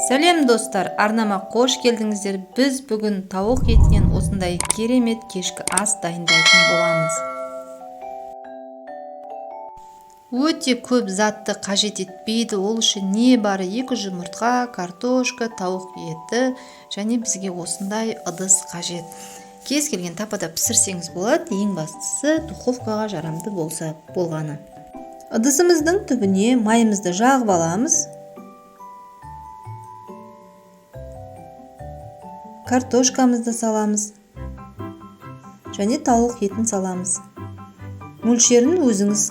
Сәлем достар, арнама қош келдіңіздер. Біз бүгін тауық етінен осындай керемет кешкі ас дайындайтын боламыз. Өте көп затты қажет етпейді. Ол үшін не бары 2 жұмыртқа, картошка, тауық еті және бізге осындай ыдыс қажет. Кез келген тапада пісірсеңіз болады, ең бастысы духовкаға жарамды болса болғаны. Ыдысымыздың түбіне майымызды жағып аламыз. Картошкамызды саламыз және тауық етін саламыз. Мөлшерін өзіңіз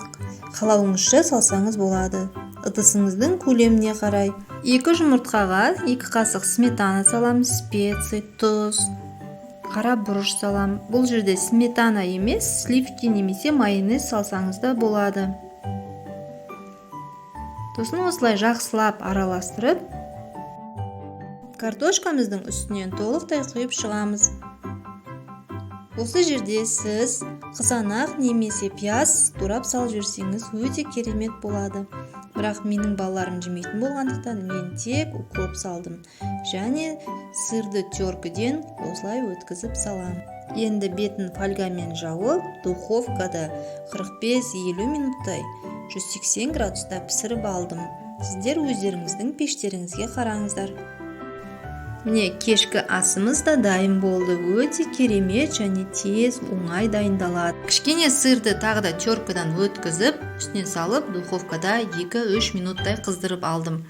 қалауыңызша салсаңыз болады. Ыдысыңыздың көлеміне қарай 2 жұмыртқаға 2 қасық сметана саламыз, специя, тұз, қара бұрыш салам. Бұл жерде сметана емес, сливки немесе майонез салсаңыз да болады. Сосын осылай жақсылап араластырып, картошкамыздың үстінен толықтай құйып шығамыз. Осы жерде сіз қызанақ немесе пияз турап салып жүрсеңіз өте керемет болады. Бірақ менің балаларым жемейтін болғандықтан мен тек укроп салдым. Және сырды теркіден осылай өткізіп салам. Енді бетін фольгамен жауып, духовкада 45-50 минуттай 180 градуста пісіріп алдым. Сіздер өздеріңіздің пештеріңізге қараңыздар. Міне, кешкі асымыз да дайын болды. Өте керемет және тез, оңай дайындалады. Кішкене сырды тағы да теркадан өткізіп, үстіне салып, духовкада 2-3 минуттай қыздырып алдым.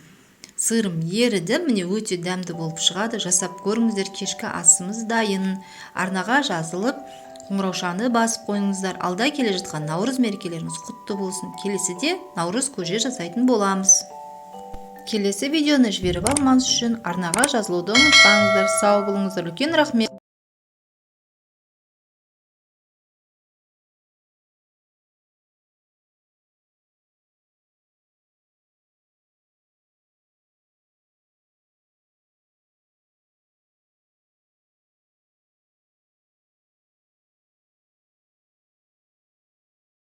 Сырым еріді, міне өте дәмді болып шығады. Жасап көріңіздер, кешкі асымыз дайын. Арнаға жазылып, қоңыраушаны басып қойыңыздар. Алда келе жатқан Наурыз мерекелеріңіз құтты болсын. Келесіде Наурыз көже жасайтын боламыз. Келесі видеоны жіберіп алмаңыз үшін арнаға жазылуды ұмытпаңыздар. Сау болыңыздар. Үлкен рахмет.